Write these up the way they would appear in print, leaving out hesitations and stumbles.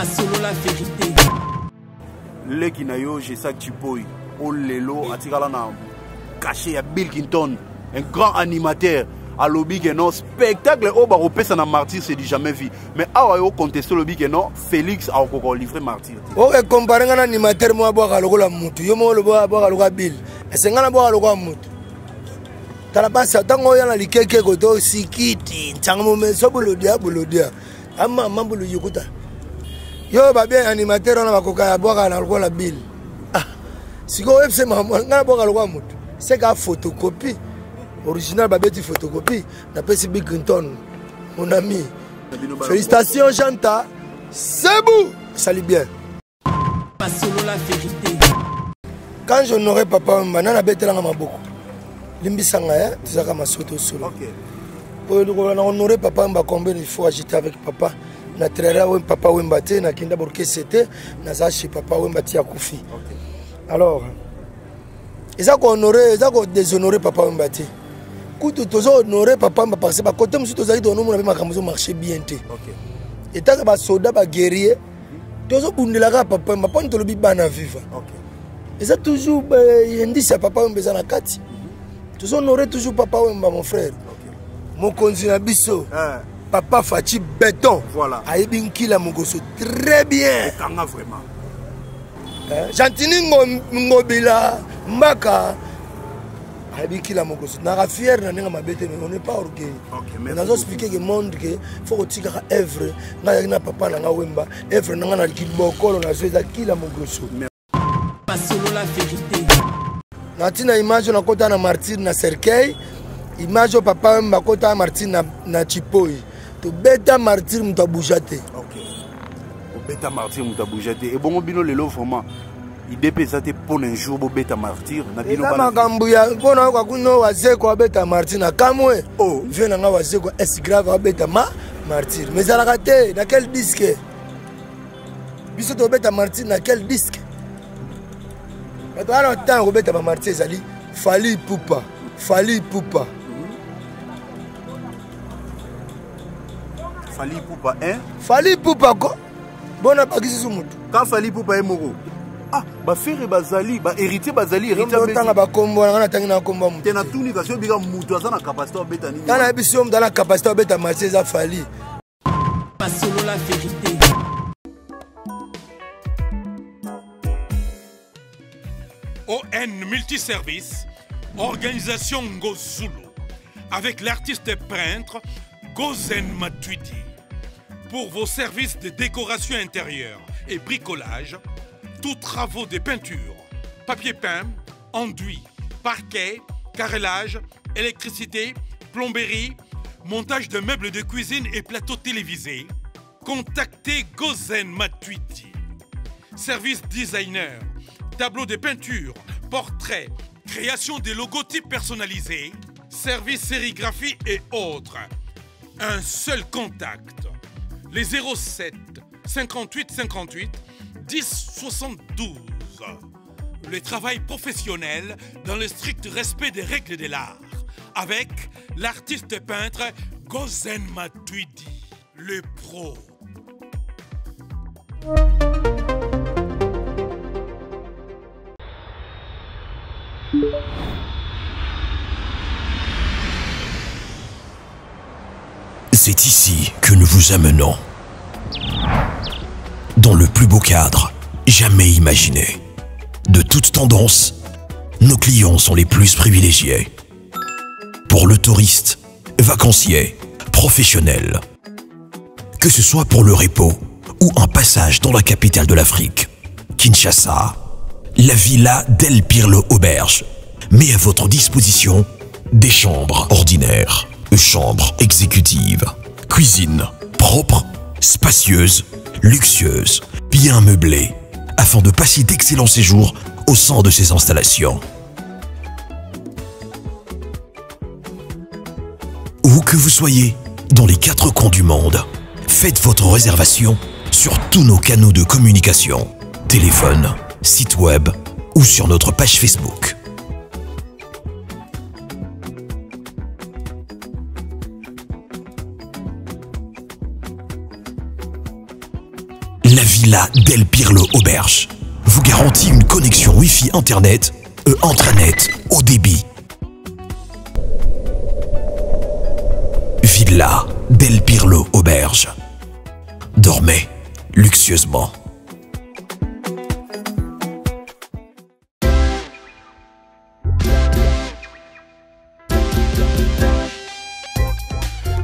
Solo la vérité. Les Kinayo, j'ai ça tu boy. Oh lelo, Atikalana, caché à Bill Clinton, un grand animateur. À lobby que non, spectacle au baropé ça n'a martyr, c'est du jamais vu. Mais à au contester le lobby que non, Félix a encore livré martyr. Oh, et comparé à un animateur, moi, boire à l'ola moutou. Yo, moi, le boire à l'ola Bill. Et c'est un boire à l'ola moutou. T'as la base, t'as un oya la liqueur qui est godo, si kiti, t'as un moment, ça bolodia. Amma, mambolo yokota. Yo, bah bien, animateur, on va coca à boire à l'ola Bill. Ah, si go web c'est maman, on a boire à l'ola moutou. C'est qu'à photocopie. Original Babeti photocopie, n'a pas si Bill Clinton, mon ami. Félicitations, Janta. C'est beau. Salut bien. Solo la vérité. Quand j'honorais papa, je n'ai pas beaucoup. Limbisanga, tu sais ma soto solo. Pour honorer papa, combien il faut agiter avec papa. Na trera ou papa ou mbate, na kinda borke c'était, na zachi papa ou mbati à Koufi. Alors, ils ont honoré, ils ont déshonoré papa ou mbate. Quand tu as honoré papa, parce que côté monsieur tu as dit non, on a marché bien. Et tu as soldat, guerrier, tu as bundela papa, papa tu le bana vivre. Et ça toujours dit ça papa on besoin na kati. Tu as honoré toujours papa ou mon frère. Mon continent biso. Papa Fachi béton. Voilà. Aïbin Kila Mogoso très bien. Vraiment. Jantini Ngobila Mbaka. Aïbin Kila Mogoso. Nara fier na ma bête mais on n'est pas orgueilleux. Mais nous expliquer que monde que faut que tu aies œuvre na papa na wemba œuvre na kiboko na zoza Kila Mogoso. Solo la vérité. Natina image na kota na martyr na cercueil. Image au papa mbakota martyr na chipoi. To beta martyr mutaboujate. OK. Au beta martyr mutaboujate. Et bon bino lelo vraiment. Il dépêche pour un jour pour beta martyr na bino ba makambuya pona kwa kuno wazeko beta martyr na kamwe. Oh, vient nga wazeko est grave beta martyr. Mais ala raté na quel disque? Biso to beta martyr na quel disque? Bato ala temps ko beta martyr zali Fali Poupa. Fali Poupa. Fali Poupa, hein? Fali Poupa quoi? Bon abakisi sumutu. Quand Fali Poupa est moro. Ah, ba frère bazali, ba héritier bazali, héritier bazali. Tanga ba kombo na tangi na kombo mutu. Tena tuni kasi biga mutu azana capacité obeta nini? Kana biso dans la capacité obeta marché za Fali. Solo la vérité. ON Multiservice, organisation Ngozulu, avec l'artiste peintre Gozen Matuidi. Pour vos services de décoration intérieure et bricolage, tous travaux de peinture, papier peint, enduit, parquet, carrelage, électricité, plomberie, montage de meubles de cuisine et plateaux télévisés, contactez Gozen Matuidi. Service designer, tableau de peinture, portrait, création de logotypes personnalisés, service sérigraphie et autres. Un seul contact. Les 07 58 58 10 72. Le travail professionnel dans le strict respect des règles de l'art. Avec l'artiste peintre Gozen Matuidi, le pro. C'est ici que nous vous amenons. Dans le plus beau cadre jamais imaginé. De toutes tendances, nos clients sont les plus privilégiés. Pour le touriste, vacancier, professionnel. Que ce soit pour le repos ou un passage dans la capitale de l'Afrique, Kinshasa, la Villa Del Pirlo Auberge met à votre disposition des chambres ordinaires, chambres exécutives, cuisine propre, spacieuse, luxueuse, bien meublée, afin de passer d'excellents séjours au sein de ces installations. Où que vous soyez, dans les 4 coins du monde, faites votre réservation sur tous nos canaux de communication, téléphone, site web ou sur notre page Facebook. La Villa del Pirlo Auberge vous garantit une connexion Wi-Fi Internet et intranet au débit. Villa del Pirlo Auberge. Dormez luxueusement.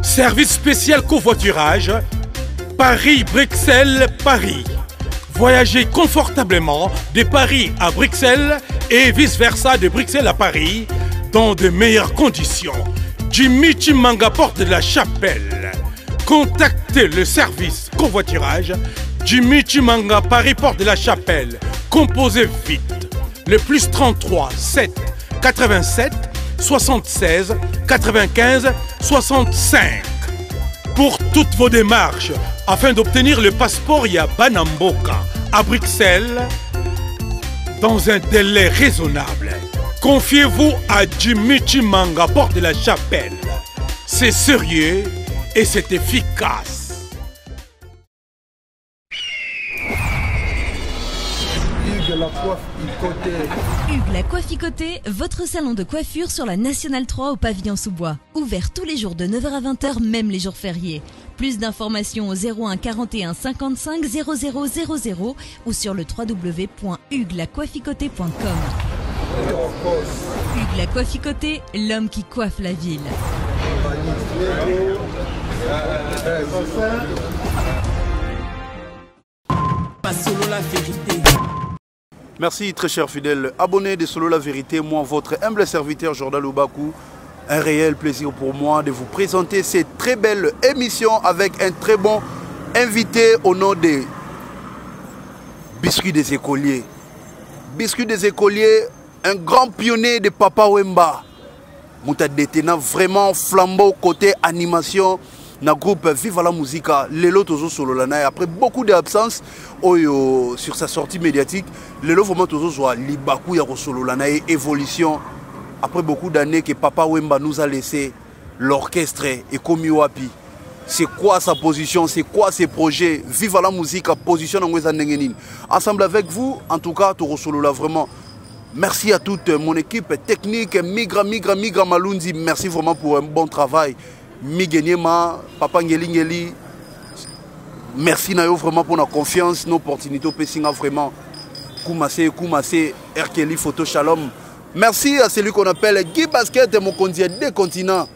Service spécial covoiturage, Paris-Bruxelles-Paris. Voyagez confortablement de Paris à Bruxelles et vice-versa de Bruxelles à Paris dans de meilleures conditions. Jimmy Chimanga, porte de la Chapelle. Contactez le service covoiturage Jimmy Chimanga, Paris, porte de la Chapelle. Composez vite. Le plus 33 7 87 76 95 65. Pour toutes vos démarches, afin d'obtenir le passeport Yabanamboka à Bruxelles, dans un délai raisonnable, confiez-vous à Jimmy Chimanga, porte de la Chapelle. C'est sérieux et c'est efficace. Hugues la Coifficoté, votre salon de coiffure sur la Nationale 3 au pavillon sous-bois. Ouvert tous les jours de 9h à 20h, même les jours fériés. Plus d'informations au 01 41 55 00 00 ou sur le www.huguelacoifficoté.com. Hugues la Coifficoté, l'homme qui coiffe la ville. Pas solo la vérité. Merci très cher fidèle. Abonné de Solo la Vérité, moi votre humble serviteur Jordan Loubakou. Un réel plaisir pour moi de vous présenter cette très belle émission avec un très bon invité au nom des Biscuits des Écoliers. Biscuits des Écoliers, un grand pionnier de Papa Wemba. Mouta détenant vraiment flambeau côté animation. Na groupe Viva la Musica, Lelo Tozo Solo Lana. Après beaucoup d'absence sur sa sortie médiatique, Lelo vraiment Tozo Zoa Libaku Yako Solo Lana et évolution. Après beaucoup d'années que Papa Wemba nous a laissé l'orchestre et Komi Wapi. C'est quoi sa position, c'est quoi ses projets? Viva la Musica, position dans Ngenin. Ensemble avec vous, en tout cas, Tozo Solo là vraiment. Merci à toute mon équipe technique, Migra Malundi. Merci vraiment pour un bon travail. Migenyema, Papa Ngeli, merci Nayo vraiment pour la confiance, nos opportunités, Pessinga vraiment. Koumassé, Erkeli, Photo Shalom. Merci à celui qu'on appelle Guy Basket, mon conduit des continents.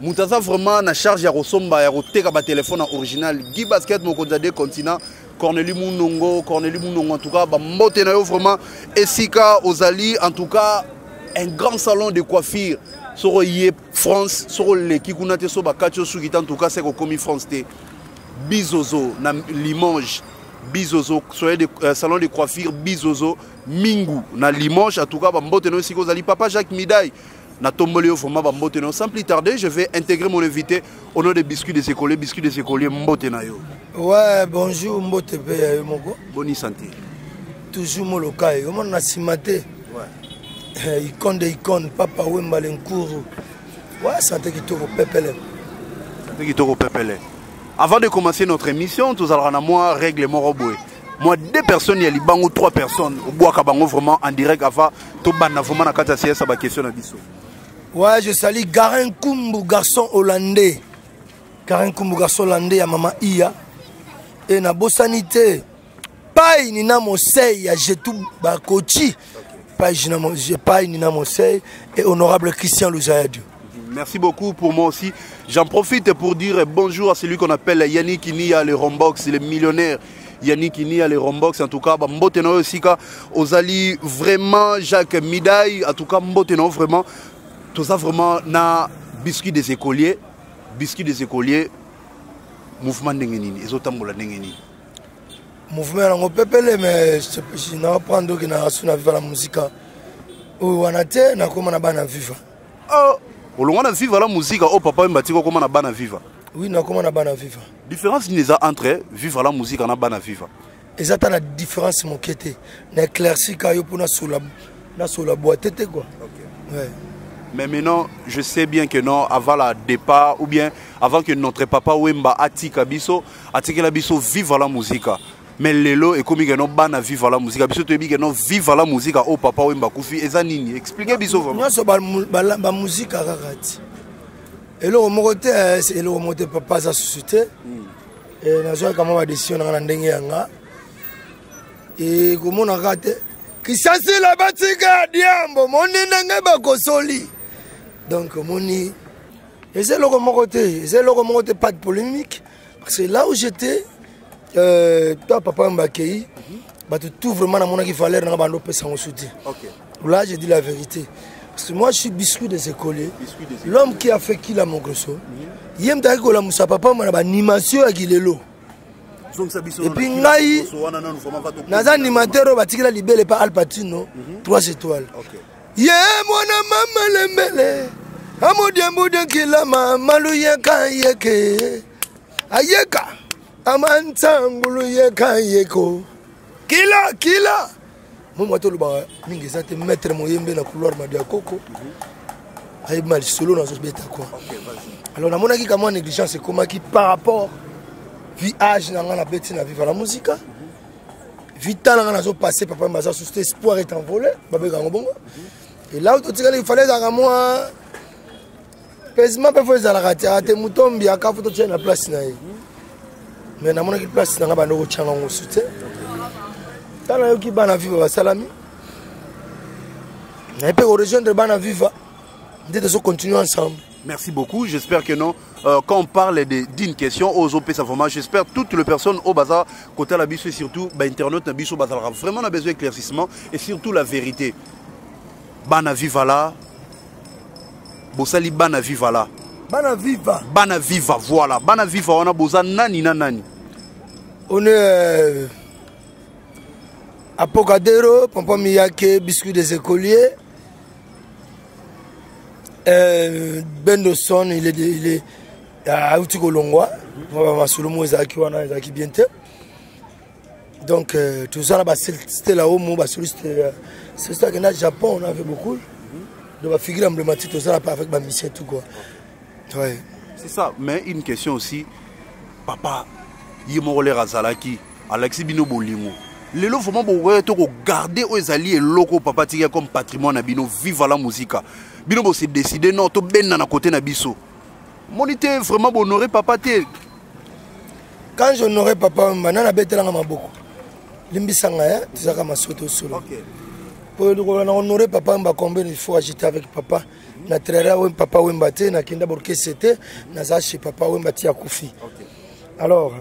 Moutaza vraiment na charge ya Rosomba, ya Roteka ba téléphone original. Guy Basket, mon conduit des continents. Corneli Mounongo, en tout cas, Mbote Nayo vraiment. Esika, Ozali, en tout cas, un grand salon de coiffure. Sur France, sur l'équipe qu'on a été sur Bakatio Sugita, en tout cas, c'est comme France. Bizozo, Limoges, Bizozo, sur le salon de coiffure, Bizozo, Mingu, na Limoges, en tout cas, Bamboteno, si vous allez, Papa Jacques Midaï, na Tomboleo, vraiment, Bamboteno. Sans plus tarder, je vais intégrer mon invité au nom des Biscuits des Écoliers, Mbotenayo. Ouais, bonjour, Mbotepe, Moko. Bonne santé. Toujours mon local, on a simaté. Icône de icône, Papa Wemba Lenkourou. Ouais, santé qui tourne au Pépélé. Santé qui tourne au Pépélé. Avant de commencer notre émission, tous allons moi règlement roboué. Moi, 2 personnes, il y a ou 3 personnes. Au bois Kabango vraiment en direct avant. Tout ban vraiment na kata CS ba question na biso. Ouais, je salue Garin Kumbu, garçon hollandais. Garin Kumbu, garçon hollandais à Maman Ia. Et na bosanité. Pai ni na mosei ya Jetou Bakochi. Pai Nina Mosei et honorable Christian Louzayadiou. Merci beaucoup pour moi aussi. J'en profite pour dire bonjour à celui qu'on appelle Yannick Inia, le Rombox, le millionnaire. Yannick Inia, le Rombox, en tout cas, Mboteno aussi, Ozali, vraiment, Jacques Midaï, en tout cas, Mboteno, vraiment, tout ça, vraiment, na Biscuit des Écoliers, mouvement Nengenini, Ezotambola Nengenini. Mouvement en Pépélé, mais je n'ai pas pris de génération à vivre la musique. On a été, on a commencé à vivre. Oh, on a vivre la musique, oh papa, on a comment on a vivre. Oui, on a commencé à vivre. Différence il y a entre vivre la musique et on a vivre. Exactement la différence mon côté. On éclairci quand on a sur la boîte quoi. Ouais. Mais maintenant, je sais bien que non, avant le départ, ou bien avant que notre papa Wemba Atika Biso, vive la musique. mais lelo et comme non bana vivre la musique biso to bi non vivre la musique au papa Wemba Koufi eza nini expliquez biso vraiment nyonso ba musique kakati eloko moko te c'est eloko moko te papa za société et nazo kama ba décision na ndenge yanga et komona kate kisasi la batika diambo moni ndenge ba kosoli donc moni et c'est eloko moko te pas de polémique parce que là où j'étais toi papa Mbakei bah tout vraiment dans mon qui fallait dans bando pesa en soutien. Là j'ai dit la vérité parce que moi je suis biscuit des écoliers. L'homme qui a fait qui la mon grosso. Yem ta ko la musa papa moi ba animation à Gilelo. Et puis ngai naza animateur batikela libele pas Al Pacino 3 étoiles. Ye mona mama lembele. Amodiambo de kila mama luyeka yeke. Ayeka amantangulu yeka yeko. Kila moi to luba mingi ça te mettre moyembe na couloir madia koko ay mal solo na zo beta quoi alors na monaki comme négligence c'est comment qui par rapport vie âge na ngana beti na vivre la musique vita na ngana zo passer papa maza susté espoir est envolé babé gango bongo et là où il fallait dans moi pesement peut faire la rater mutombi aka photo tient la place na mais na monaki place na ngaba ndo changa ngo susté. Salami. Et puis rejoindre Bana Viva, de continuer ensemble. Merci beaucoup. J'espère que non. Quand on parle d'une question aux OP Savoma, j'espère que toutes les personnes au bazar, côté la biso et surtout l'internet, la biso bazar, vraiment on a besoin d'éclaircissement et surtout la vérité. Bana Viva là, Bossali Bana Viva là. Bana Viva. Bana Viva, voilà. Bana Viva, on a besoin nani nani. On est Apocadero, Pampa Miyake, biscuit des écoliers. Bendoson, il est à Outigolongwa. Donc, tout ça, c'était là-haut, c'est ça que dans le Japon, on avait beaucoup. De la figure emblématique, tout ça, avec ma mission, tout quoi. Ouais. C'est ça, mais une question aussi. Papa, Yemorole Razalaki, Alexis Bino Bolingo. Les lots vraiment pour garder aux alliés et locaux papa tia comme patrimoine à bino vive la musique. Bino bo s'est décidé non to ben na côté na biso. Monité vraiment pour honorer papa té. Quand j'honorais papa manana betela ngama beaucoup. Limbisanga ya tizaka masoto solo. OK. Pour honorer papa mba combien il faut agiter avec papa. Na trera ou papa Wemba té na kinda borké c'était na za chez papa Wemba tia Koufi. OK. Alors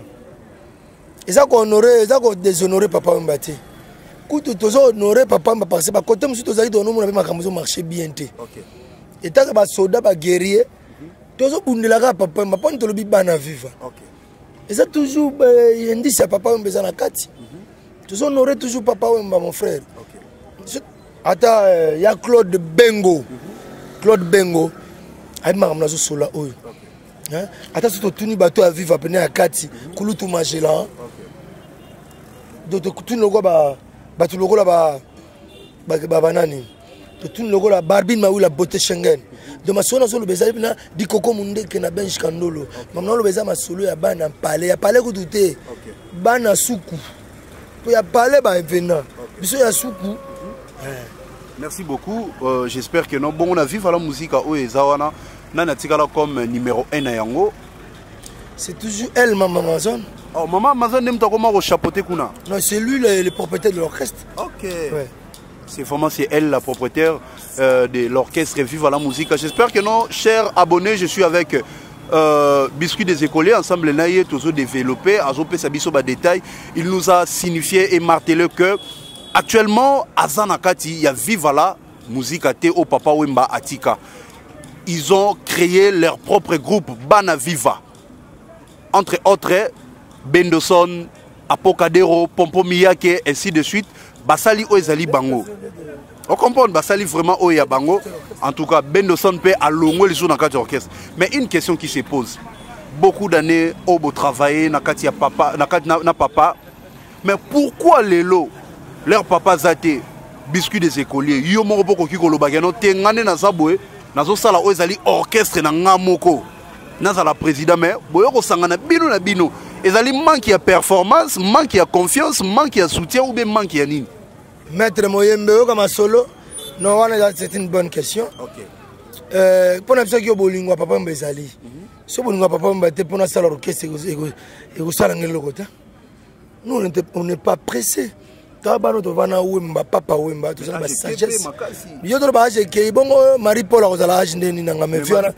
ils ont déshonoré papa Mbate. Quand ils ont honoré papa Mbate, parce que côté monsieur Tozali dono mon avait marché bien té. OK. Et tant que ba soldat ba guerrier, tozo bundela papa Mbate pas ntolobi bana viva. OK. Ils ont toujours indi ça papa Mbeza na kati. Tozo honoré toujours papa Mbate mon frère. OK. Ata ya Claude Bengo. Claude Bengo. Ay makamna zo sola oyo. Hein? Ata soto tuni bato à vivre apene à kati, kulutu magela. Donc tout le logo ba tout logo là ba banani to tout le logo là barbine ma ou la beauté Schengen de ma sona solo bezali na di koko munde ke na bench kandolo mamna lo beza ma solo ya bana palais ya palais ko douter bana suku to ya palais ba venant biso ya suku. Merci beaucoup. J'espère que non bon on a vivre la musique à Oezawana nana tikala comme numéro 1 à yango. C'est toujours elle maman Amazon. Oh, maman Amazon n'aime pas comment chapeauter Kuna. Non, c'est lui le propriétaire de l'orchestre. Ok. Ouais. C'est vraiment elle la propriétaire de l'orchestre Vive la musique. J'espère que non, chers abonnés, je suis avec Biscuit des écoliers, ensemble naïe toujours développé, azopé sabiso ba détail. Il nous a signifié et martelé que actuellement à Zanakati, il y a Vive la musique à au Papa Wemba Atika. Ils ont créé leur propre groupe Bana Viva. Entre autres Bendoson, Apocadero, Pompo Miyake, ainsi de suite. Basali Oezali Bango. On comprend, Basali vraiment Oya Bango. En tout cas, Bendoson peut à longo les jours dans le orchestre. Mais une question qui se pose. Beaucoup d'années, Obo travaillé, Nakati papa, na papa. Mais pourquoi les lots, leur papa Zate, biscuit des écoliers, Yomo Boko Kiko Bagano, Tengane Nazaboué, Nazo Oezali orchestre na Ngamoko. Nazala président, mais Boyoko Sangana Bino na Bino. ezali manque ya performance, manque ya confiance, manque ya soutien ou bien manque ya nini? Maître Moyembe comme solo. Non, c'est une bonne question. OK. Pour nous qui bolingo papa mbezali. So bolingo papa mbate pour na sala orchestre et go sala ngelo kota. Nous on n'est pas pressé. Taba no tovana wemba papa wemba tout ça ba sagesse. Yo to ba ke bongo Marie Paul a ozala ndeni na ngame fiona.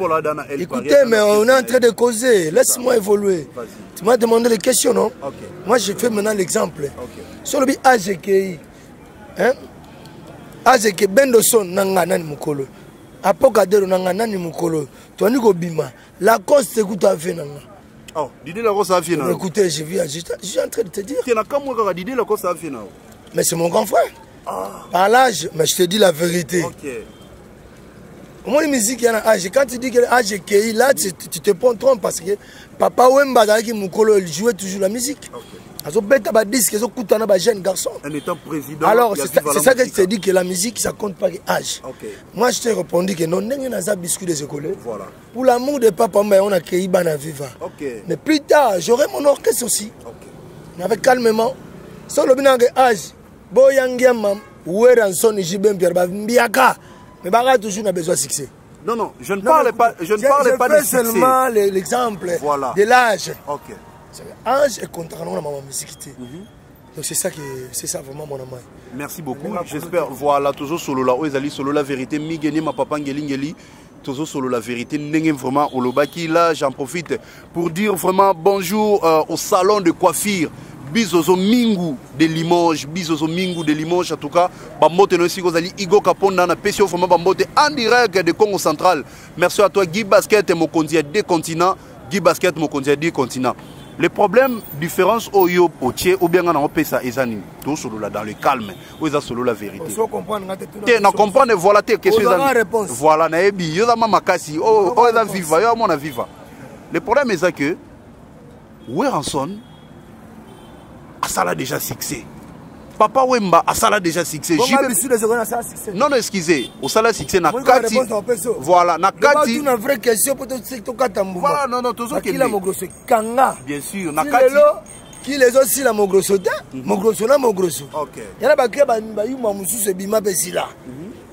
Écoutez mais on est en train de causer, laisse-moi évoluer. Tu m'as demandé les questions non? Moi je fais maintenant l'exemple. Sur le bi AGKI. Hein? Azeke bendo son nanga nani mukolo. Apokadero nanga nani mukolo. Toi ni ko bima. La cause c'est que tu as fait nanga. Oh, Didier la cause a fait nanga. Écoutez, je suis en train de te dire. Tu n'as qu'à moi quand Didier la cause a fait nanga. Mais c'est mon grand frère. Par l'âge, mais je te dis la vérité. OK. Au moins, la musique, il y a un âge. Quand tu dis que l'âge est qui, là, tu te prends trompe parce que Papa Wemba, il jouait toujours la musique. Un jeune garçon. Un état président. Alors, c'est ça que je te dis que la musique, ça compte pas l'âge. Moi, je t'ai répondu que non, il y a un biscuit des écoles. Voilà. Pour l'amour de Papa, on a créé Bana Viva. Mais plus tard, j'aurai mon orchestre aussi. Avec calmement. Sans le bilan de âge, Boyangiamam, Oueranson et Jibem Pierre Mbiaka. Mais Baga toujours a besoin de succès. Non, non, je ne parlais pas, je ne parlais pas de succès. Seulement l'exemple de l'âge. OK. Âge est contrairement à ma musique. Donc c'est ça vraiment mon amour. Merci beaucoup. J'espère, voilà, toujours solo la, Oezali solo la vérité, Migeni, ma papa Ngeli, toujours solo la vérité, Nengen vraiment au Lobaki. Là, j'en profite pour dire vraiment bonjour au salon de coiffure. Bisozo Mingu de Limoges, Bisozo Mingu de Limoges, en tout cas, Bambote Nosi Gozali, Igo Kaponda, na Pesio Fama Bambote, en direct de Congo Central. Merci à toi, Guy Basket et Mokondi à deux continents. Guy Basket, Mokondi à deux continents. Les problèmes, différence au yo, au tché, ou bien on peut ça, ils animent. Tout solo là, dans le calme, ou ils ont solo la vérité. Tu n'as compris, voilà tes questions. Voilà, naebi, yo da mama kasi, oh, oh, da viva, yo mona viva. Le problème est que, Weranson, Asala déjà succès. Papa Wemba Asala déjà succès. Non, non, excusez. Asala succès na Kati. Voilà, na Kati. Une vraie question pour tout Katambu. Voilà, non, non, toujours qu'il a Mogrosso Kanga. Bien sûr, na Kati. Qui les aussi la Mogrosso ta, Mogrosso na Mogrosso. OK. Yana ba ke ba yu mamusu se bima besila.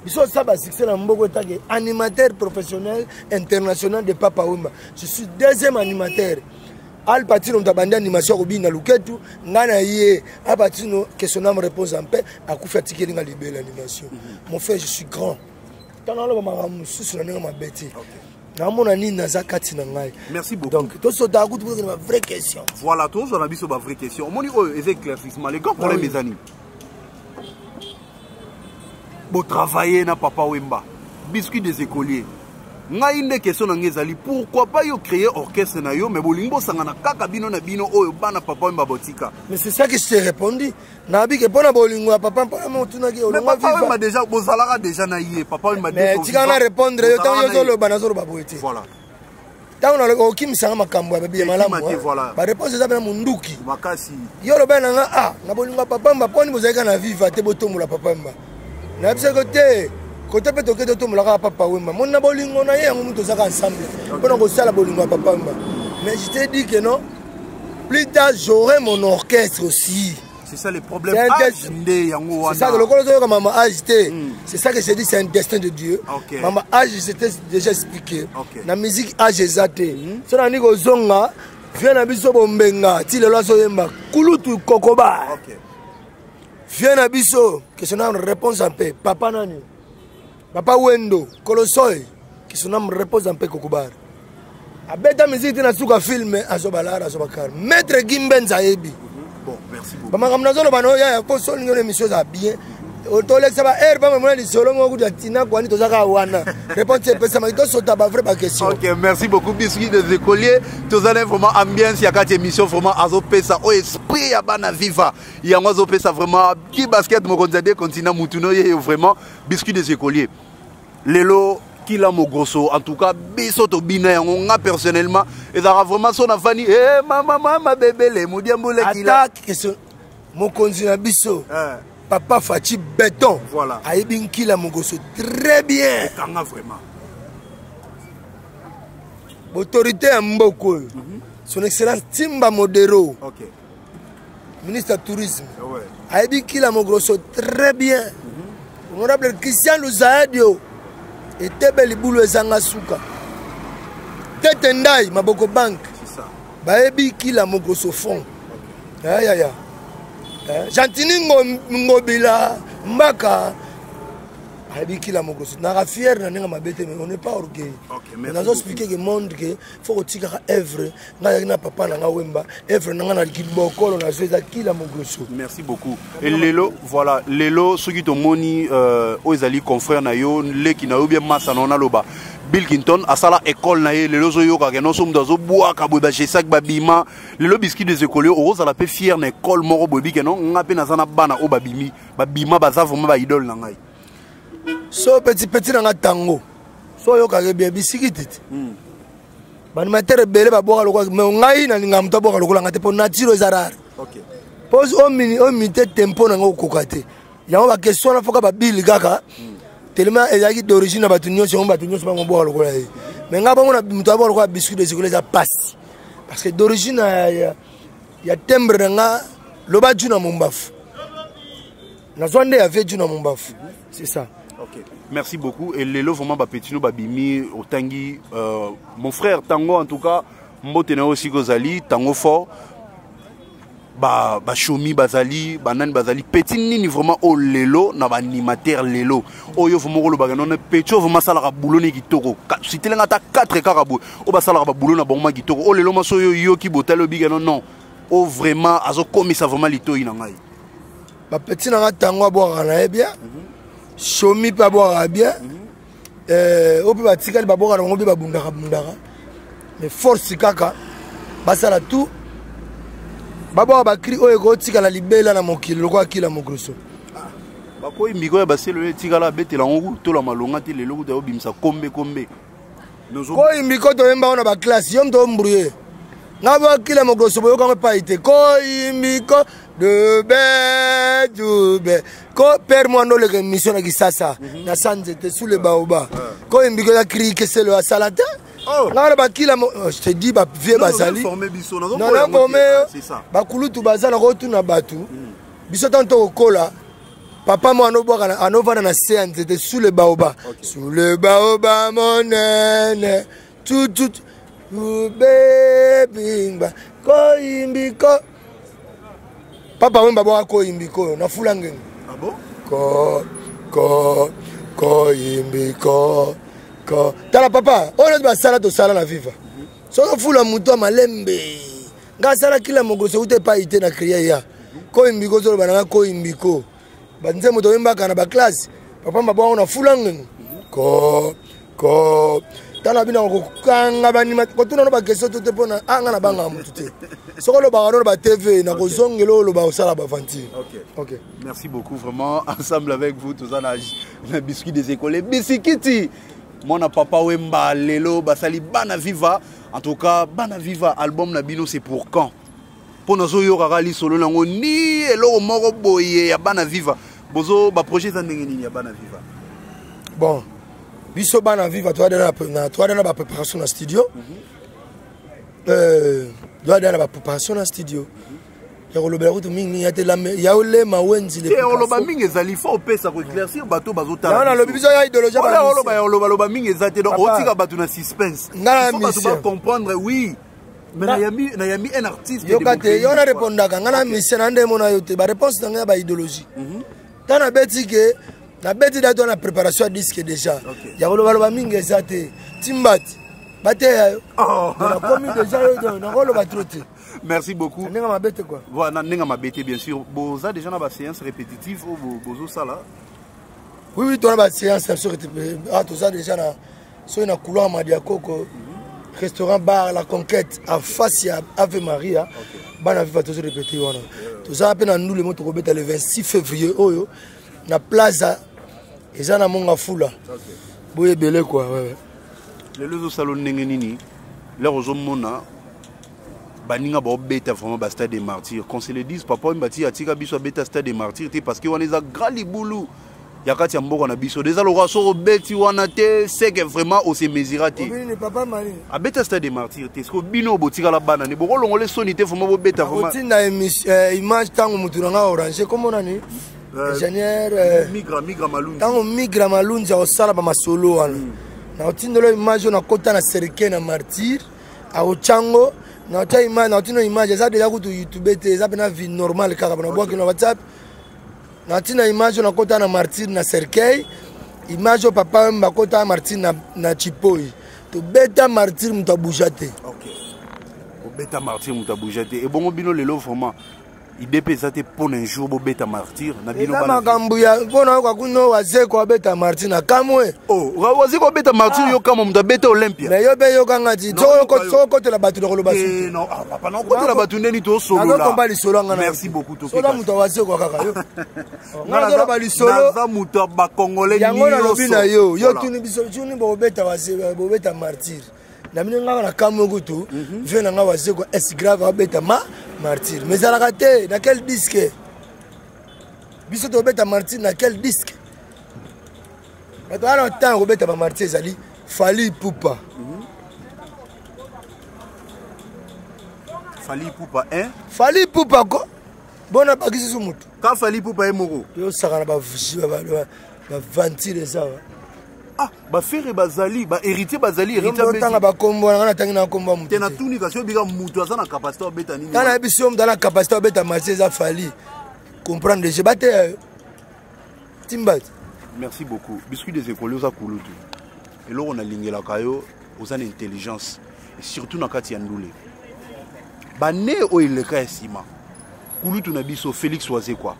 Biso ça ba succès na Mboko Tage, animateur professionnel international de Papa Wemba. Je suis deuxième animateur. Al Patino tabandi animation obina luketu ngana yé a Patino que son âme repose en paix a ku fatiguer nga libérer l'animation. Mon frère, je suis grand. Tant lo ma musu sur na ma bête. Na mona ni na zakati na ngai. Merci beaucoup. Donc to so da ku poser une vraie question. Voilà, tous on a vu sur ma vraie question. Moni oh éclaircissement les gars problème mes amis. Beau travailler na Papa Wemba. Biscuit des écoliers. Ngai une question ngezali pourquoi pas yo créer orchestre na yo mais bolingo sangana kaka bino na bino oyo bana Papa Wemba botika. Mais c'est ça que je t'ai répondu. Na bi ke pona bolingo papa pona motuna ke olonga viva. Papa Wemba déjà bozalaka déjà na yé Papa Wemba déjà. Mais tu vas répondre yo tant yo zolo bana zolo baboiti. Voilà. Tant on a o kim sanga makambo ba bi malamu. Ba réponse za bana munduki. Makasi. Yo lo bana nga ah na bolingo Papa Wemba poni bozalaka na viva te botomola Papa Wemba. Na bisa côté côté peut que tout le monde Papa Wemba mon na bolingo na ye ngumu tozaka ensemble pour ko sala bolingo Papa Wemba. Mais je t'ai dit que non, plus tard j'aurai mon orchestre aussi. C'est ça les problèmes. C'est ça le colo comme maman agité. C'est ça que j'ai dit, c'est un destin de Dieu. Maman age c'était déjà expliqué. La musique age zaté. So na niko zonga vient na biso bombenga ti le loso yemba kulutu kokoba. Vient na biso que son âme réponse en paix. Papa nani Papa Wendo, Colosoy, qui son âme repose en paix Kokobar. A beta musique na suka film azobalara azobakar. Maître Gimben Zaebi. Bon, merci beaucoup. Bama kamna zolo bano ya po solo ngone émission za bien. Otolexa ba ba mona li solo ngo kuda tina kwani tozaka wana. Réponse pesa ma to sota ba vraie ba question. OK, merci beaucoup biscuit des écoliers. Tozana vraiment ambiance ya kati émission vraiment azopesa o esprit ya bana viva. Ya ngo azopesa vraiment Guy Basket Mokonzade continent mutuno ye vraiment biscuit des écoliers. Lelo Kila Mogrosso, en tout cas, bisoto bina yango nga personnellement, et ça vraiment son enfant ni eh mama bébé les moudiamboule kila. Attaque question mon continent biso. Papa Fachi béton. Voilà. Aïbin Kila Mogrosso très bien. Kanga vraiment. Autorité à Mboko. son excellence Timba Modero, Ok. ministre du tourisme. Ouais. Aïbi Kila Mogrosso, très bien. Honorable Christian Luzadio, et Tebe Liboulou et Zangasuka. Tetendai, Maboko Bank. C'est ça. Baebi Kila Mogrosso fond. Aïe aïe aïe. Jantini Ngobila, Mbaka. Aïbi Kila Mogrosso. Nara fier, mais on n'est pas orgueilleux. Ok, On merci a beaucoup. expliqué que le monde qu'il faut que œuvre, na papa na wemba, œuvre na kiboko na zoza Kila Mogrosso. Merci beaucoup. Et Lelo, voilà, Lelo, ceux qui t'ont moni, Oezali, confrère na yo, le qui na yo bien massa na loba. Bill Clinton, à ça la école na ye, Lelo zo yo ka no som dans zo bois ka boba chesak babima, Lelo biscuit des écoliers, Rose à la pe fier na école moro bobi que non, ngape na zana bana o babimi, babima baza vraiment ba idole na ngai. So petit na tango. So yo ka bien bisiki titi. Banimateur belé ba boka lokwa mais ngai na linga mto boka lokwa ngate po nature ezarare. OK. Pose au minute tempo na ngoko kokate. Yango ba question na foka ba Bill kaka. Tellement ezaki d'origine na batunyo so batunyo so ba boka lokwa ye. Mais ngaba mona mto boka lokwa biscuit des écoles za passe. Parce que d'origine ya timbre nga loba juna mombafu. Na zonde ya veju na mombafu. C'est ça. Ok, merci beaucoup. Et Lelo, vraiment, Petino Babimi, au Tanguy, mon frère Tango, en tout cas, Mbotene aussi Gozali, Tango fort, Chomi Bazali, Banan Bazali, Petit Nini, vraiment, au Lelo, na animateur Lelo. Oh, yo, vraiment, le baganon, Petio, vraiment, ça la boulonné qui toro. Si tu l'as 4 carabou, oh, bah, ça la boulonné, bon, qui toro. Oh, Lelo, ma so yo qui botel le biganon, non. Oh, vraiment, azo comme ça, vraiment, lito, inangai. Petit na Tango à boire en bien. Chomi pa boire bien. Opi ba tikali ba boire ngobi ba bundaka. Mais force kaka. Basala tout. Ba boire ba cri o ego tikala libela na mokili lokwa Kila Mogrosso. Ba ko imiko ya baselo tikala betela ngoku to la malonga te lelo kuta obimisa kombe. Ko imiko to emba ona ba classe yom to mbrouiller. Ngaba Kila Mogrosso boyo ka pa ite. Ko imiko de be. Ko père moi no le mission na kisasa na sanze te sous le baoba ko imbiko la cri que c'est le salata ngala ba Kila je te dis ba vie bazali non formé ba kulutu bazala ko tuna batu biso tanto kola papa moi no boka na vana na sanze te sous le baoba sous le baoba monene tout baby ko imbiko papa wemba boka ko imbiko na fulangeng. Ah bon? Ko imbiko. Tala papa, on a sala to sala la viva. So fula muto malembe. Nga sala Kila Mogrosso ute pa ite na kriya ya. Ko imbiko so bananga ko imbiko. Banze moto wemba kana ba classe. Papa mabwa ona fulangeng. Ko tala bina ko kanga banima ko tuna no ba keso to te pona anga na banga mutu te. Soko lo ba no ba TV na ko zongelo lo ba sala ba fanti. OK. Merci beaucoup vraiment ensemble avec vous tous na biscuit des écoles bisikiti. Mon papa Wemba Lelo basali bana viva en tout cas bana viva album na bino c'est pour quand? Pour nazo yo rali solo nango ni elo moko boye ya bana viva. Bozo ba projet za ndenge nini ya bana viva. Bon. Biso bana viva toi dans la préparation dans studio. Doit dans la préparation dans studio. Ya kolobela kutu mingi ya tela ya ole mawenzi le. Oloba mingi ezali faut pesa ko éclaircir bato bazota. Na lobi biso ya idéologie ba. Oloba mingi ezate donc otika bato na suspense. Na mission. Bato comprendre oui. Mais na yami un artiste. Yo kate yo na répondaka ngana mission na ndemo na yote ba réponse na ba idéologie. Tana beti ke na beti da to na préparation à disque déjà. Ya koloba mingi ezate timbati. Bate yo. Na komi déjà yo na koloba troté. Merci beaucoup. Nenga mabete quoi. Voilà, nenga mabete bien sûr. Boza déjà na ba séance répétitive ou bozo sala. Oui, tu as ba séance répétitive. Ah, tout ça déjà na so na couloir Madiakoko. Restaurant bar La Conquête en face à Ave Maria. Bana viva tous répéter wana. Tout ça peine nous le moto robeta le 26 février oyo na plaza ezana monga fula. Boye belé quoi ouais. Le lozo salon ndenge nini. Là ozomona baninga ba beta vraiment ba stade des martyrs. Qu'on se le dise papa mbati atika biso beta stade des martyrs parce que on les a grali boulou. yakati ya mboka na biso déjà le roi soro beti wana te c'est que vraiment on se mesura te papa mari abeta stade des martyrs te sko bino botika la bana ni boko longo le soni te vraiment bo beta vraiment otinda image tango mutura nga orange comment nani ingénieur migra malunzi tango migra malunzi au sala ba masolo wana na otinda lo image na kota na serike na martyr au chango na otinda image na otinda image za déjà kutu youtube te za na vie normale kaka na boki na whatsapp na tina image na kota na martyr na cercueil image papa mbakota martyr na chipoi to beta martyr mutabuja te OK o beta martyr mutabuja te et bongo bino lelo vraiment IDP ça te pour un jour bo beta martyr na bino bana makambu ya bona kwa kuno waze ko beta martyr na kamwe oh waze ko beta martyr yo kama muta beta Olympia mais yo be yo kanga ti to la batu ko lo basu non papa non ko la batu ndeni to solo là merci beaucoup to solo muta waze ko kaka yo ngala ba li solo za muta ba congolais yango na lobina yo tuni biso tuni bo beta waze bo beta martyr na mine nga na kamwe kutu vena nga waze ko es grave ba beta martyr mais ça l'a raté dans quel disque biso to beta martyr na quel disque mais toi le temps ko beta martyr zali Fally Ipupa Fally Ipupa ko bona bakisi su mutu ka Fally Ipupa emoko yo saka na ba ventile ça ah ba frère bazali ba héritier bazali héritier tanga ba kombo na tangi na kombo mutu tena tuni kasi biga mutu azana capacité obeta nini kana biso mdala capacité obeta marché za Fally comprendre je batte timbat merci beaucoup biscuit des écoles za kulutu et là on a lingela kayo aux an intelligence et surtout na kati ya ndule ba né o ileka esima kulutu na biso Félix Oise quoi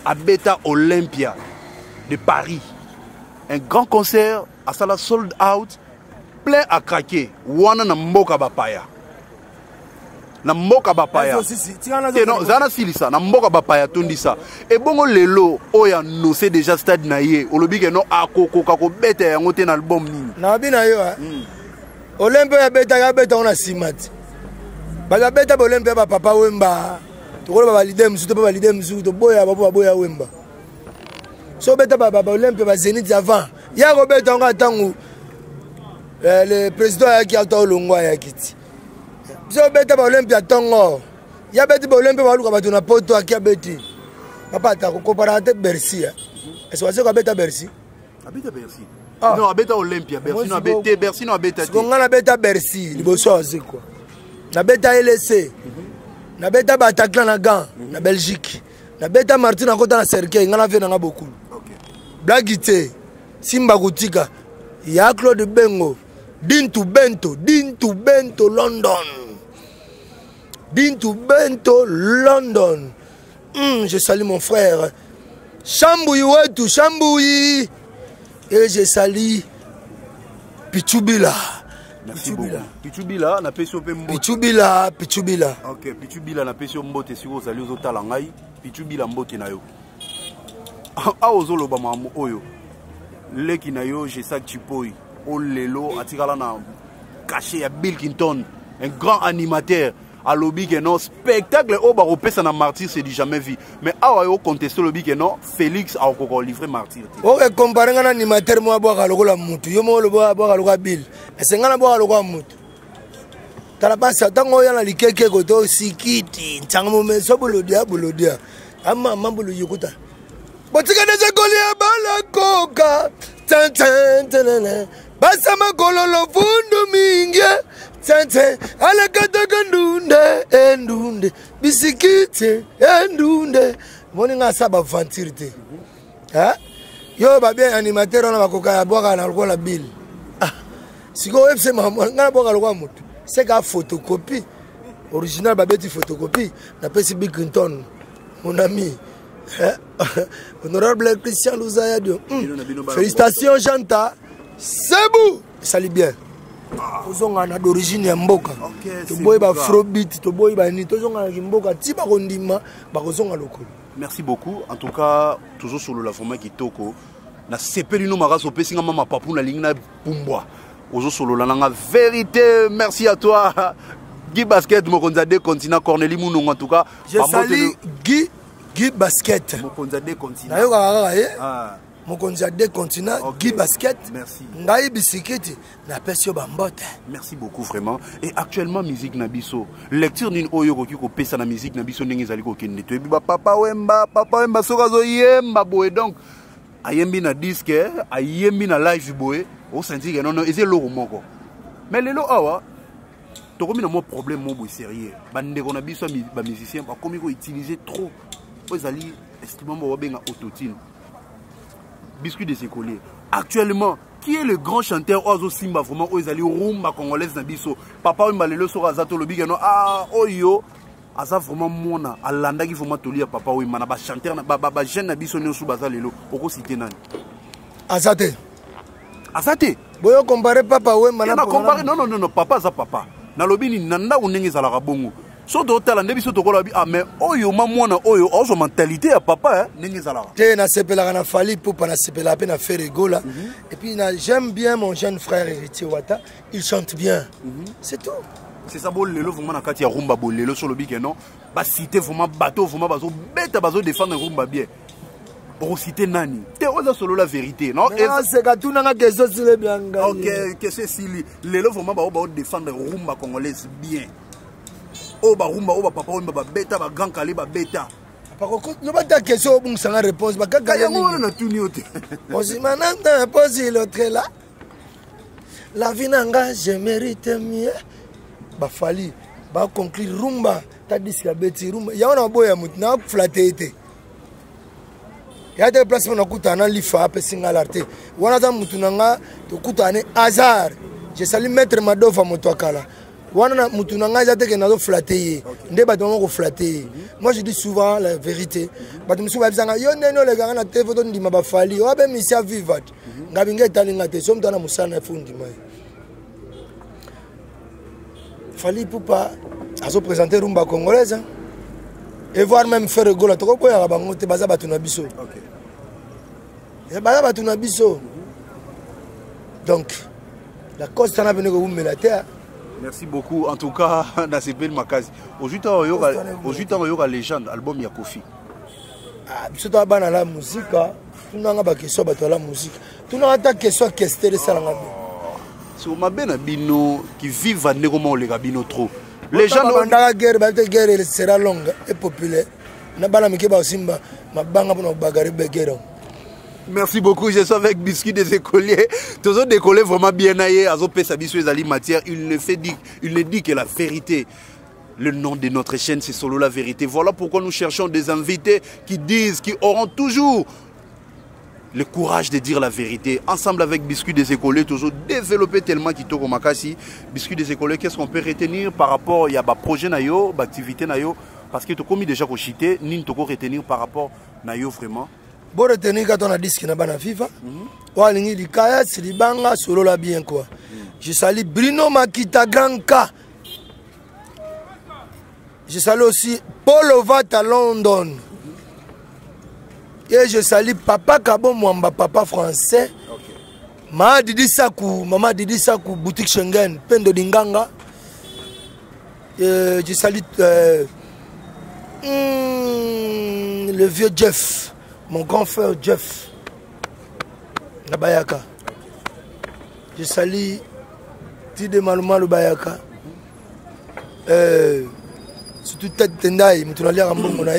abeta Olympia de Paris. Un grand concert à sala sold out, plein à craquer. Wana na mboka bapaya. Na mboka bapaya. Non, zana silisa na mboka bapaya tondisa. Et bongo lelo oya no c'est déjà stade na ye. Olobi ke no akoko kako bete yango te na album nini. Na bina yo ha. Olympia ya beta on a simati. Ba beta ba Olympia ba papa Wemba. To ko ba leader msu to ba leader msu to boya Wemba. So beta baba Olympia ba Zénith avant ya ko beta nga tangu le président ya ki alto longwa ya kiti so beta ba Olympia tongo ya beta ba Olympia ba luka batu na poto akia beti papa ta ko comparer Bercy est-ce que ça beta Bercy abeta Bercy non abeta Olympia Bercy non abeta Bercy non abeta ko nga na beta Bercy liboso aziko na beta LC na beta Bataclan na Gand na Belgique na beta Martin na kota na cercueil nga na ve na beaucoup Blagite Simba Kutika ya Claude Bengo Dintu Bento London je salue mon frère Chambouyi wetu Chambouyi et je salue Pichubila. Merci beaucoup. Pichubila na pesio pe mbote. Pichubila. OK, Pichubila na pesio mbote si vous allez aux talangai, Pichubila mbote na yo. Ah ozoloba mamu oyo. Leki na yo je sak chipoi. O lelo atikala na caché ya Bill Clinton, un grand animateur. À l'obi que non spectacle au baro pesa na martyr c'est du jamais vu mais awa yo contester l'obi que non Félix a encore livré martyr o e comparer ngana animateur mo aboka lokola mutu yo mo lo aboka lokola Bill ese ngana aboka lokola mutu tala basa tango ya na likeke ko to sikiti ntango mo so bolodia ama mambulu yukuta botika deze kolia bala koka tantantanana basa makololo fundu mingi Tante, ala kataka ndunde, bisikite, ndunde. Moni nga saba vantirite. Yo babi animateur on a bakoka ya boka na lokola Bill. Siko webse mama nga boka lokola mutu. C'est ka photocopie. Original babeti photocopie. Na pesi Bill Clinton. Mon ami. Honorable Christian Louzaya Dio. Félicitations Janta. C'est beau. Salut bien. Tozonga na d'origine ya mboka to boy ba afrobeat to boy ba ni tozonga na mboka ti ba kondima ba kozonga lokolo. Merci beaucoup en tout cas toujours sur la format kitoko na sepeli no maraso pesinga mama papu na lingna pumbwa ozo solo la nga vérité merci à toi Guy Basket Mokonzade continent Cornélie Mounou en tout cas je salue Guy Basket Mokonzade continent na yo kaka mokonzi a 2 continents, Guy Basket. Merci. Ngai bisikiti na pesio bambote. Merci beaucoup vraiment. Et actuellement musique nabiso, lecture nin oyo koki ko pesa na musique nabiso ndenge ezali ko kende to ebiba papa wemba soka zo yemba boy donc ayembi na disque, ayembi na live boy, o senti que non eze loko moko. Mais lelo awa to komi na mo problème mo boy sérieux. Bande ko na biso ba musicien ba komi ko utiliser trop. O ezali estimement bo benga autotune. Biscuit des écoliers. Actuellement, qui est le grand chanteur Ozo Simba vraiment Ozali rumba congolaise Nabiso? Papa Mbalelo sera zato lobi que non ah oyo asa vraiment mona alanda qui vraiment tolia papa oui mana ba chanteur ba jeune Nabiso ne sou bazalelo oko citer nani Azate boyo comparer papa oui mana comparer non papa za papa na lobi ni nanda unenge za la rabongo. Soto tala ndebi soto kola bi ah mais oyo mamona oyo ozo mentalité ya papa ndenge zala te na sepela na fali pour na sepela pe na faire rigola et puis j'aime bien mon jeune frère Héritier Wata, il chante bien. C'est tout. C'est ça bon lelo vraiment na kati ya rumba bo lelo sur le bi que non ba citer vraiment bateau vraiment bazo beta bazo défendre rumba bien pour citer nani te oza solo la vérité non et c'est ka tout na kezo sile bien nga OK que c'est si lelo vraiment ba défendre rumba congolaise bien. Oh ba rumba oh ba papa oh ba beta ba grand calibre ba beta. Par contre, nous pas ta question bon sans réponse ba kaka ya on a tout nioté. On se mananda pose l'autre là. La vie nanga je mérite mieux. Ba fali ba conclure rumba ta disque beti rumba. Ya ona boya mutna flatter été. Ya des placements na kutana lifa pe singa l'arte. Wana za mutunanga to kutane hasard. Je salue maître Madofa Motwakala. Wana mutunanga za teke nazo flatter nde ba domo ko flatter. Moi je dis souvent la vérité. Ba tumsu ba bizanga yo neno le ganga na TV to ndima ba fali o ba misia vivat ngabinga etalinga te so mtana musana fundi mai fali poupa azo présenter rumba congolaise et voir même faire rigola to ko boya bango te baza batuna biso. OK. Et baza batuna biso. Donc la cause tana bene ko bumela terre. Merci beaucoup. En tout cas, dans ces belles makazi. Aujourd'hui, on y aura légende, album Yakofi. Ah, c'est toi ban la musique. Tu n'as pas question de la musique. Tu n'as pas question de question de ça. C'est ma belle bino qui vivent à négomo les gabino trop. Les gens la guerre, la guerre sera longue et populaire. Na bala mikeba osimba, mabanga pour bagarre guerre. Merci beaucoup, je suis avec Biscuit des écoliers. Tous les écoliers vraiment bien aillés. Azopé Sabiso Ezali matière. Il ne dit que la vérité. Le nom de notre chaîne, c'est Solo la vérité. Voilà pourquoi nous cherchons des invités qui disent, qui auront toujours le courage de dire la vérité. Ensemble avec Biscuit des écoliers, toujours développé tellement Kitoko Makasi. Biscuit des écoliers, qu'est-ce qu'on peut retenir par rapport à un projet nayo, activité nayo, parce que tu as commis déjà kochité, ni tu retenir par rapport nayo vraiment. Bon retenir quand on a disque na bana viva wa lingi likaya silibanga solo la bien quoi. Je salue Bruno Makita Granka. Je salue aussi Paul Ovat à London. Et je salue Papa Kabo Mwamba, papa français. Maman Didi Sakou, boutique Schengen, Pendo Dinganga. Je salue le vieux Jeff. Mon grand frère Jeff Nabayaka. Je salue Tide Maluma le Bayaka. Surtout Tête Tendai, mais tu n'as l'air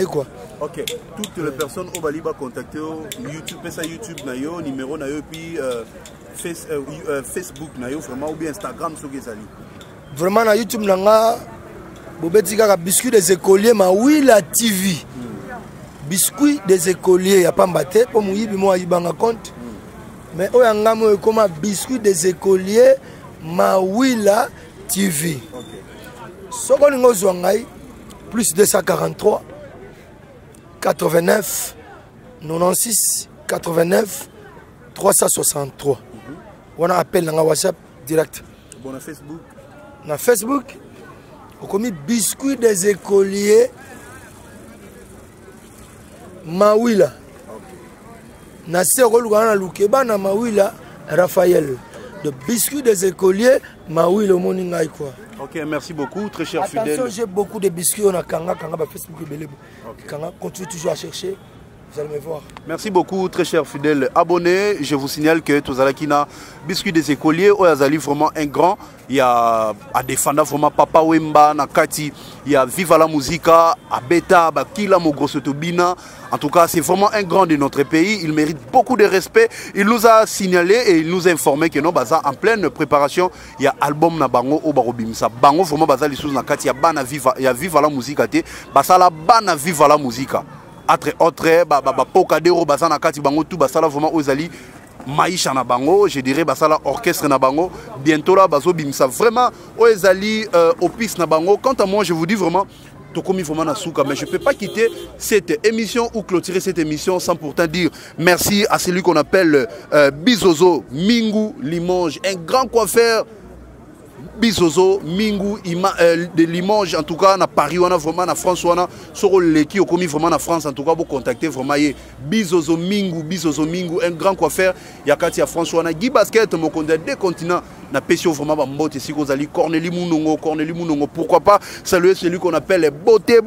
quoi. Ok, toutes les personnes au Baliba contacter YouTube, YouTube nayo, numéro nayo, puis Facebook nayo, vraiment, ou bien Instagram sur Gezali. Vraiment, na YouTube nanga, Bobetika Biscuit des écoliers, ma oui la TV. Biscuit des écoliers, il n'y a pas de pour moi, il y a un compte. Mais il y a un biscuit des écoliers, Mawila TV. Ce qu'on a plus 243, 89, 96, 89, 363. On a appelé dans WhatsApp direct. Bon, Facebook. Dans Facebook, on a mis biscuit des écoliers. Mawila. Nasser Rolugana Lukeba na Mawila Raphaël. De biscuits des écoliers, Mawila Moninga quoi. Ok, merci beaucoup, très cher fidèle. Attention, j'ai beaucoup de biscuits, on a Kanga, Kanga, Facebook et Belebo. Kanga, continue toujours à chercher. Vous allez me voir. Merci beaucoup, très cher fidèle abonné. Je vous signale que Tozalakina, Biscuit des écoliers, Oyazali vraiment un grand. Il y a à défendre vraiment Papa Wemba, Nakati, il y a Viva la Musica, Abeta, Bakila Mogosotobina. En tout cas, c'est vraiment un grand de notre pays. Il mérite beaucoup de respect. Il nous a signalé et il nous a informé que non, baza en pleine préparation, il y a album na bango au barobimsa. Bango vraiment baza les choses Nakati, il y a Viva la Musica te, baza la bana Viva la Musica. Entre autres, Pokadero basana kati bango tout basala vraiment ozali maïcha na bango, je dirais basala orchestre na bango, bientôt là bazo bimsa vraiment ozali opis na bango. Quant à moi, je vous dis vraiment Tokomi vraiment na souka, mais je peux pas quitter cette émission ou clôturer cette émission sans pourtant dire merci à celui qu'on appelle Bizozo Mingu Limoges, un grand coiffeur. Bizozo, Mingu, de Limoges, en tout cas, na Paris, on a vraiment na France, on a sur les qui ont commis vraiment na France, en tout cas, vous contactez vraiment Bizozo Mingu, un grand coiffeur. Il y a Katia France, on a Guy Basket, mon condé des continents, na Pessio vraiment Mbote, si vous allez Cornélie Mounongo, pourquoi pas saluer celui qu'on appelle Beauté,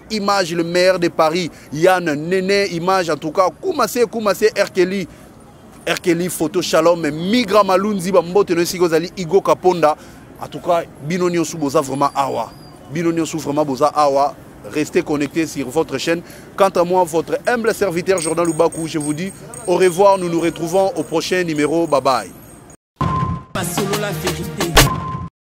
Image, le maire de Paris, Yann Néné, Image, en tout cas, Koumassé, Erkeli. Erkeli, photo Shalom, Migra Malunzi, Bambote, Igo Kaponda. En tout cas, Binonio Souboza vraiment awa. Binonio Sou vraiment boza awa. Restez connectés sur votre chaîne. Quant à moi, votre humble serviteur Jordan Lubakou, je vous dis au revoir. Nous nous retrouvons au prochain numéro. Bye bye.